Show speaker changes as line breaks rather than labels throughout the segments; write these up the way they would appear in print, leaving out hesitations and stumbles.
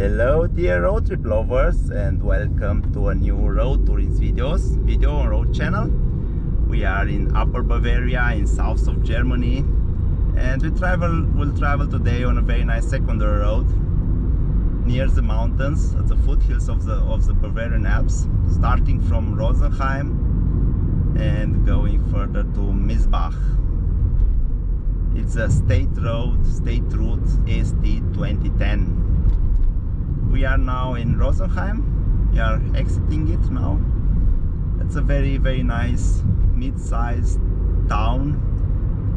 Hello dear road trip lovers, and welcome to a new road touring video on road channel. We are in Upper Bavaria in south of Germany, and we'll travel today on a very nice secondary road near the mountains at the foothills of the Bavarian Alps, starting from Rosenheim and going further to Miesbach. It's a state route St2010. We are now in Rosenheim. We are exiting it now. It's a very nice mid-sized town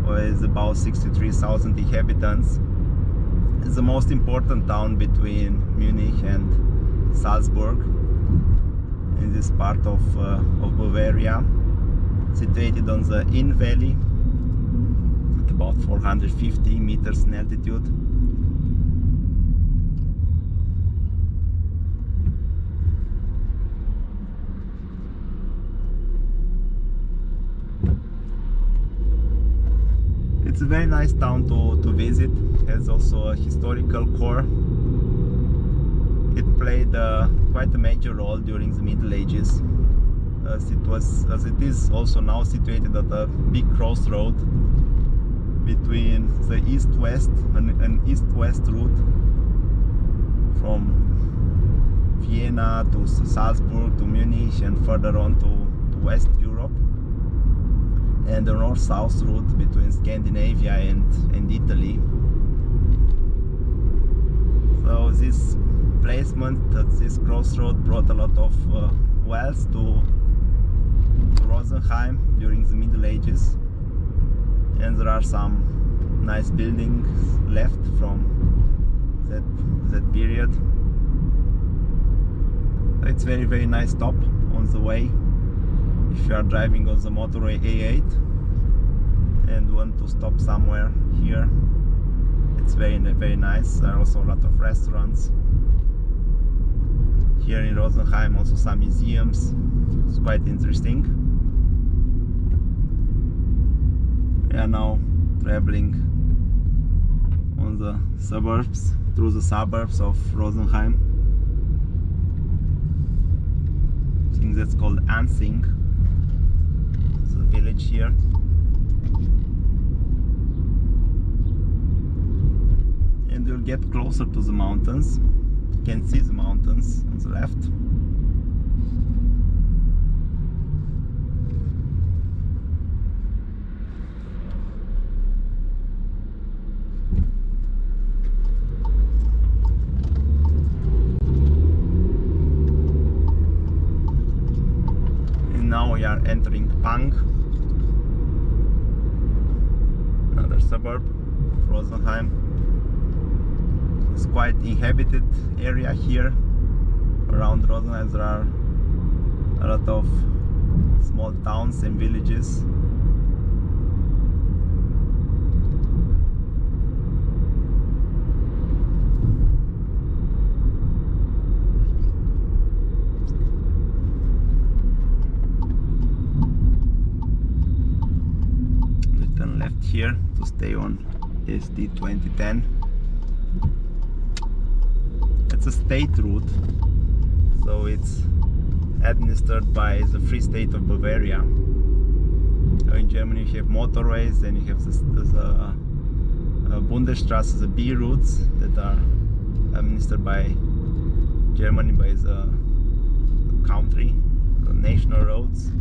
with about 63,000 inhabitants. It's the most important town between Munich and Salzburg in this part of Bavaria, situated on the Inn Valley at about 450 meters in altitude. It's a very nice town to visit. It has also a historical core. It played quite a major role during the Middle Ages, as it is also now situated at a big crossroad between the an east-west route from Vienna to Salzburg to Munich and further on to West Europe, and the north-south route between Scandinavia and Italy. So this placement at this crossroad brought a lot of wealth to Rosenheim during the Middle Ages, and there are some nice buildings left from that period. It's very nice stop on the way. If you are driving on the motorway A8 and want to stop somewhere here, it's very nice. There are also a lot of restaurants here in Rosenheim, also some museums. It's quite interesting. We are now traveling on the suburbs, through the suburbs of Rosenheim. I think that's called Aising, the village here. And you'll get closer to the mountains. You can see the mountains on the left. And now we are entering Pang, another suburb of Rosenheim. It's quite inhabited area here around Rosenheim. There are a lot of small towns and villages. We turn left here to stay on St2010. It's a state route, so it's administered by the Free State of Bavaria. In Germany you have motorways, and you have the Bundesstraße, the B routes that are administered by Germany, by the country, the national roads,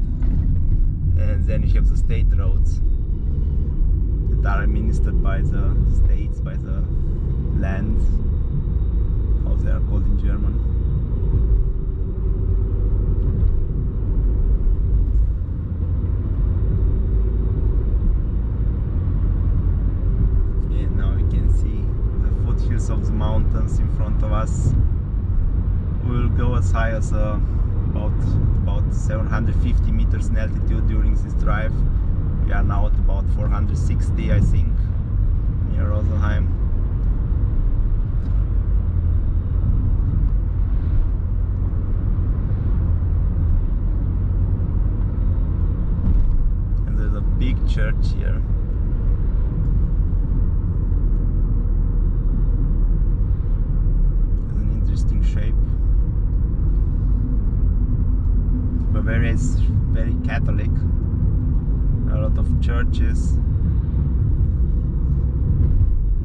and then you have the state roads that are administered by the states, by the land. They are called in German. And now we can see the foothills of the mountains in front of us. We will go as high as about 750 meters in altitude during this drive. We are now at about 460, I think, near Rosenheim. Big church here. There's an churches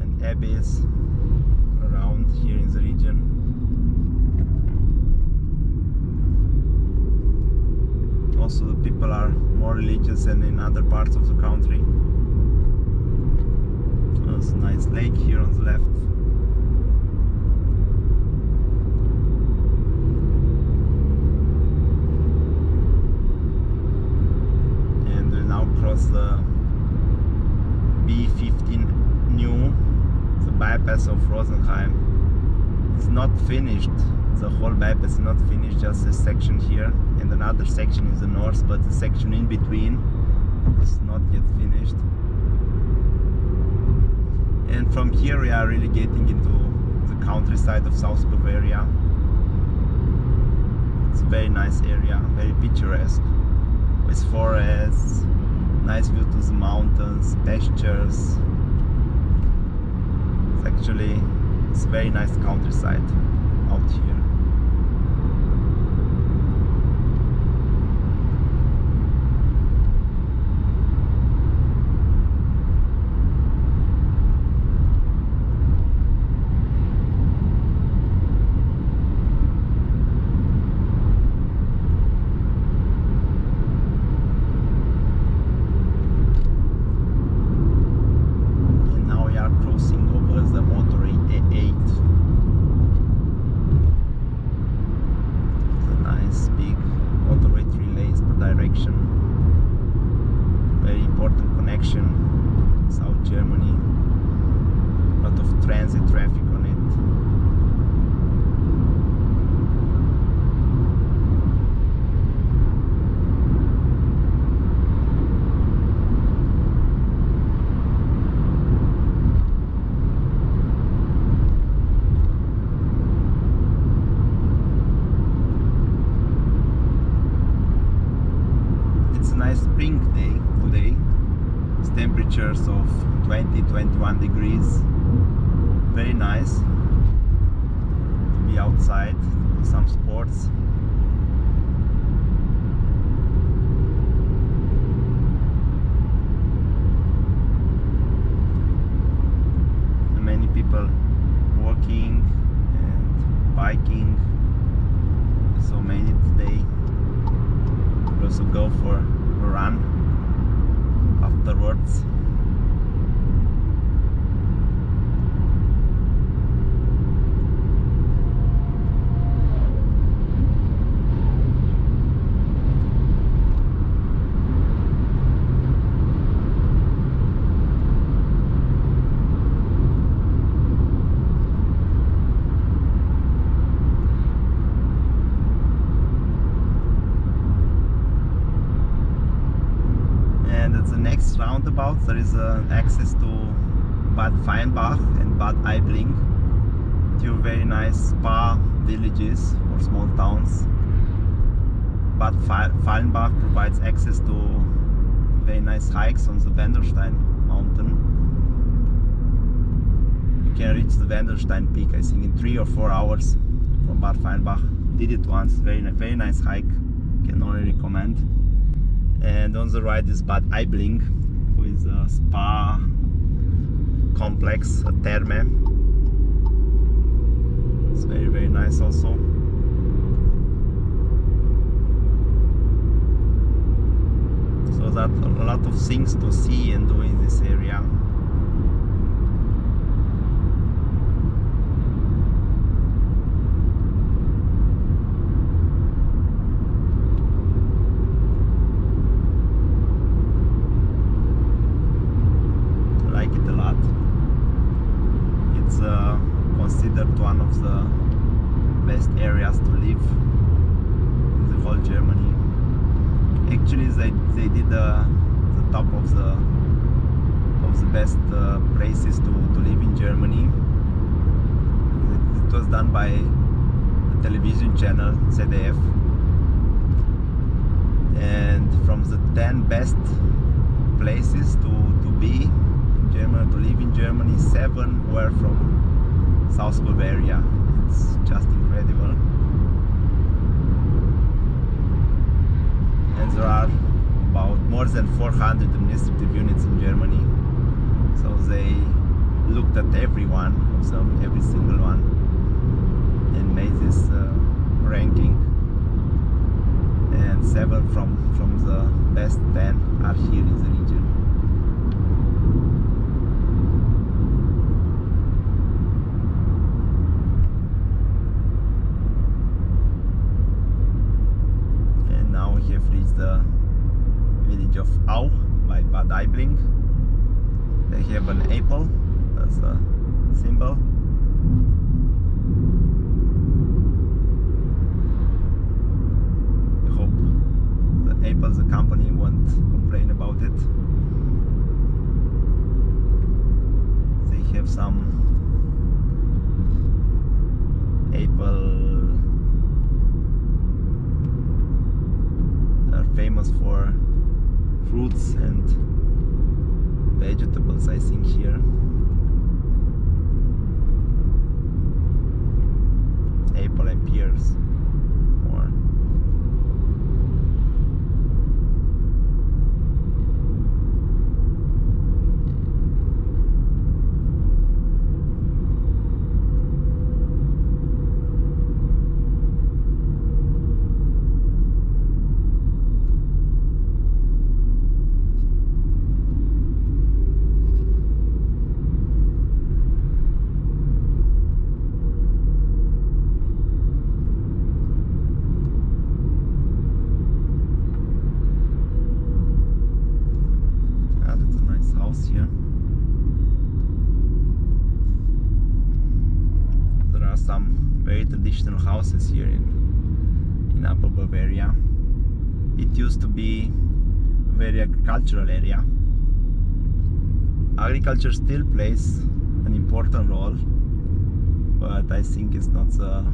and abbeys around here in the region. Also, the people are more religious than in other parts of the country. There's a nice lake here on the left. And we'll now cross the B15 new, the bypass of Rosenheim. It's not finished. The whole bypass is not finished, just this section here and another section in the north, but the section in between is not yet finished. And from here we are really getting into the countryside of South Bavaria. It's a very nice area, very picturesque, with forests, nice view to the mountains, pastures. It's a very nice countryside out here. Very important connection, South Germany. A lot of transit traffic on it. It's a nice spring day today. It's temperatures of 20-21 degrees. Very nice to be outside, to do some sports. And many people walking and biking. So many today. We'll also go for a run afterwards. Roundabout, there is access to Bad Feinbach and Bad Aibling, two very nice spa villages or small towns. Bad Feinbach provides access to very nice hikes on the Wendelstein mountain. You can reach the Wendelstein peak, I think, in 3 or 4 hours from Bad Feinbach. Did it once, very nice hike, can only recommend. And on the right is Bad Aibling, with a spa complex, a therme. It's very nice also. So that a lot of things to see and do in this area. Considered one of the best areas to live in the whole Germany. Actually, they did the top of the best places to live in Germany. It was done by the television channel ZDF, and from the 10 best places to be in Germany, to live in Germany, 7 were from South Bavaria. It's just incredible. And there are about more than 400 administrative units in Germany. So they looked at every one of them, every single one, and made this ranking. And 7 from the best 10 are here in the region. And now we have reached the village of Au by Bad Aibling. They have an apple as a symbol. I hope the apple, the company, won't complain about it. They have some apple. They're famous for fruits and vegetables, I think, here. Apple and pears more. Here there are some very traditional houses here in Upper Bavaria. It used to be a very agricultural area. Agriculture still plays an important role, but I think it's not the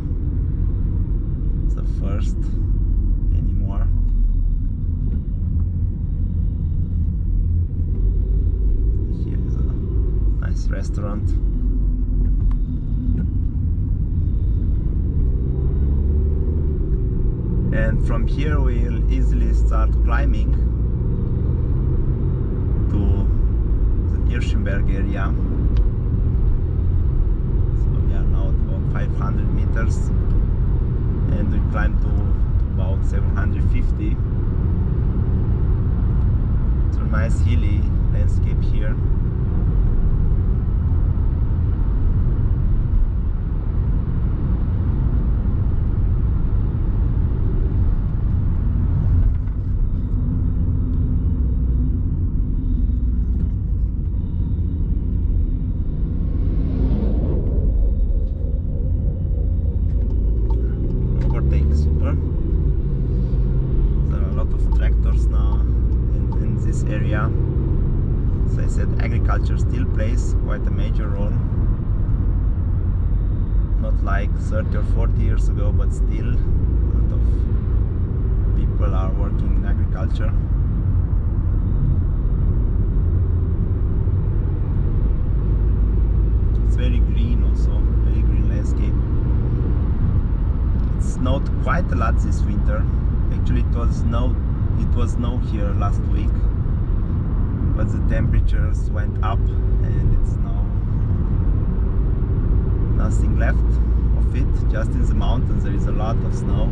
first anymore. Restaurant. And from here we'll easily start climbing to the Irschenberg area. So we are now at about 500 meters and we climb to about 750. It's a nice hilly landscape here. Area. As I said, agriculture still plays quite a major role. Not like 30 or 40 years ago, but still a lot of people are working in agriculture. It's very green also, very green landscape. It snowed quite a lot this winter. Actually it was snow here last week, but the temperatures went up and it's now nothing left of it. Just in the mountains there is a lot of snow.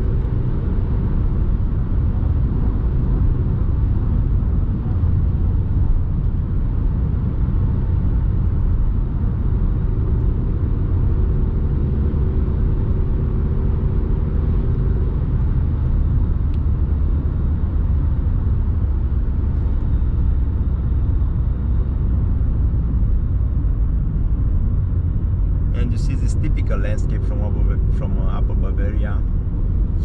You see this typical landscape from Upper Bavaria.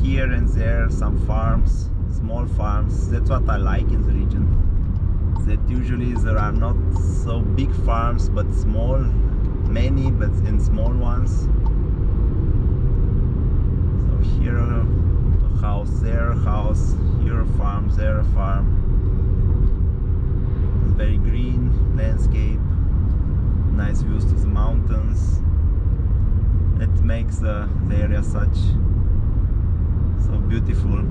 Here and there some farms, small farms. That's what I like in the region. That usually there are not so big farms, but small, many, but in small ones. So here a house, there a house, here a farm, there a farm. It's very green landscape, nice views to the mountains. It makes the area so beautiful.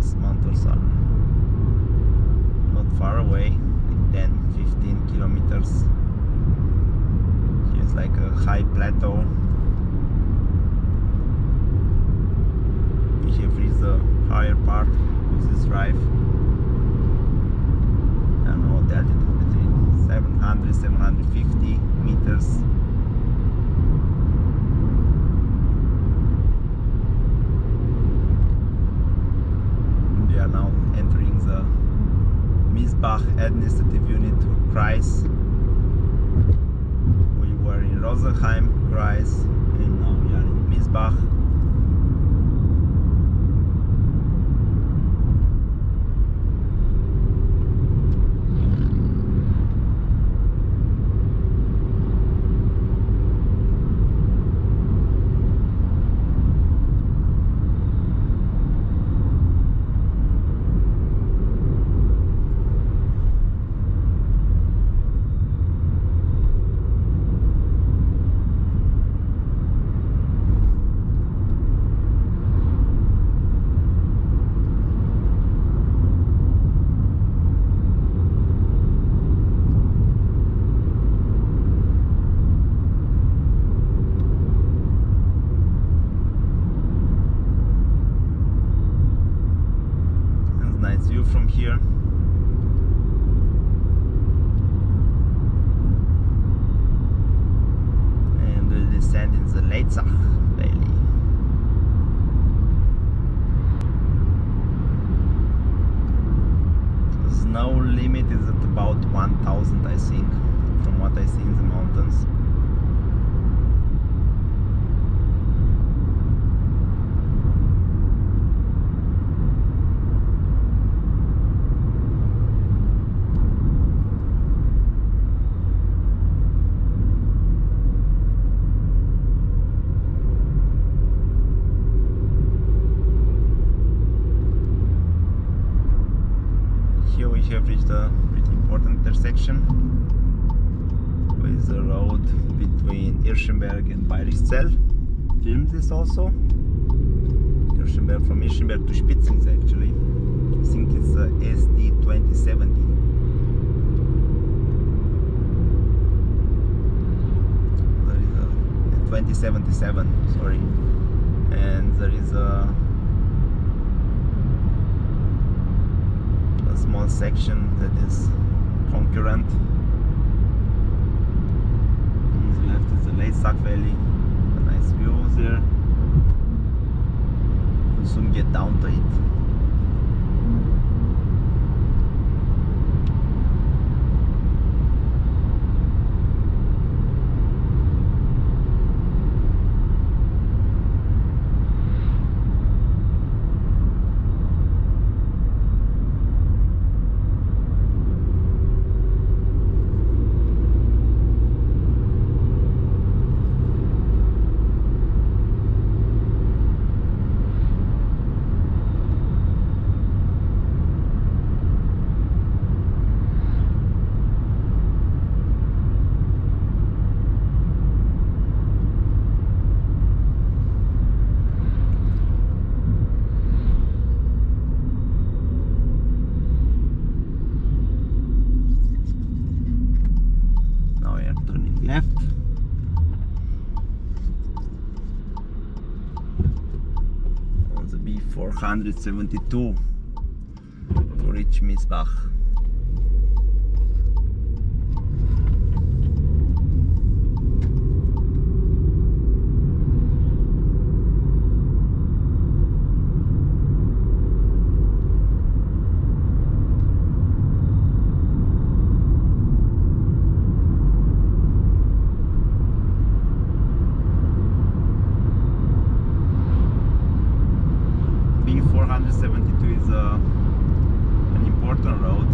those mountains are not far away, like 10-15 kilometers. Here's like a high plateau. We have reached the higher part of this drive. I don't know, the altitude between 700-750 meters. We are now entering the Miesbach administrative unit Kreis. We were in Rosenheim Kreis and now we are in Miesbach. Nice view from here. And we'll descend in the Leitzach Valley. The snow limit is at about 1000, I think, from what I see in the mountains. Here we have reached a pretty important intersection with the road between Irschenberg and Bayerischzell. Filmed this also. Irschenberg, from Irschenberg to Spitzings actually. I think it's the SD2070. There is a 2077, sorry. And there is a small section that is concurrent. On the left is the Leitzach Valley. A nice view there. We'll soon get down to it. Left. On the B472 to reach Miesbach. B472 is an important road.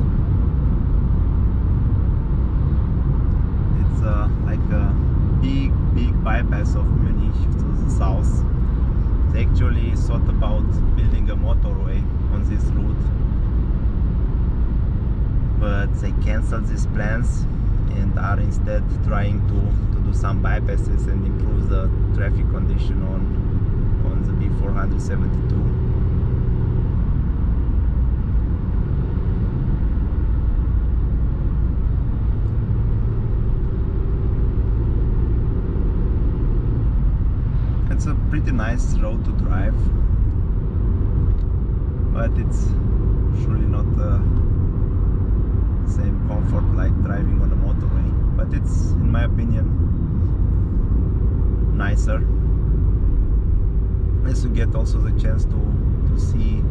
It's like a big bypass of Munich to the south. They actually thought about building a motorway on this route, but they cancelled these plans and are instead trying to do some bypasses and improve the traffic condition on the B472. pretty nice road to drive, but it's surely not the same comfort like driving on a motorway, but it's, in my opinion, nicer, as you get also the chance to see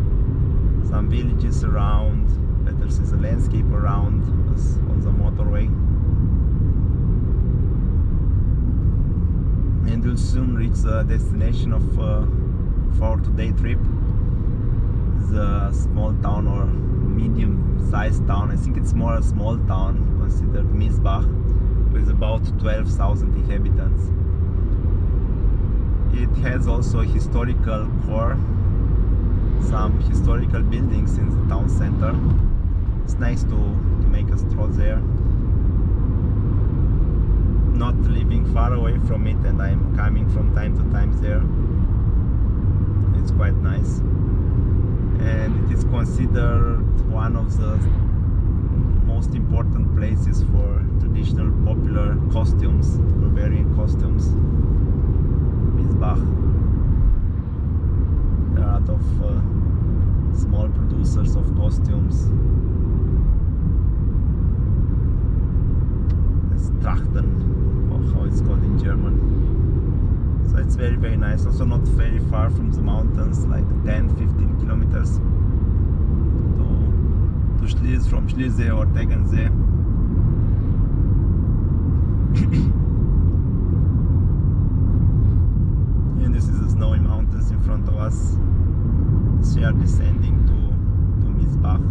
some villages around, better see the landscape around us on the motorway. And we'll soon reach the destination of our today trip, the small town or medium-sized town. I think it's more a small town considered Miesbach, with about 12,000 inhabitants. It has also a historical core, some historical buildings in the town center. It's nice to make a stroll there, not living far away from it, and I'm coming from time to time there. It's quite nice, and it is considered one of the most important places for traditional popular costumes, Bavarian costumes. Miesbach. There are a lot of small producers of costumes. It's Trachten, or how it's called in German. So it's very, very nice. Also not very far from the mountains, like 10-15 kilometers to from Schliersee or Tegernsee. And this is the snowy mountains in front of us. We are descending to Miesbach.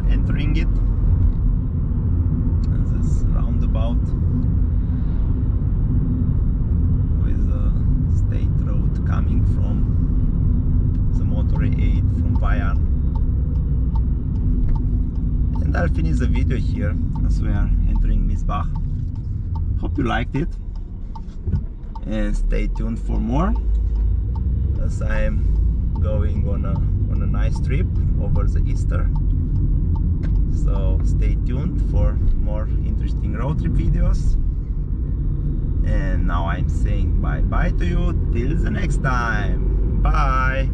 Entering it, this roundabout with a state road coming from the motorway 8 from Bayern. And I'll finish the video here as we are entering Miesbach. Hope you liked it, and stay tuned for more, as I am going on a nice trip over the Easter. So stay tuned for more interesting road trip videos. And now I'm saying bye bye to you till the next time. Bye.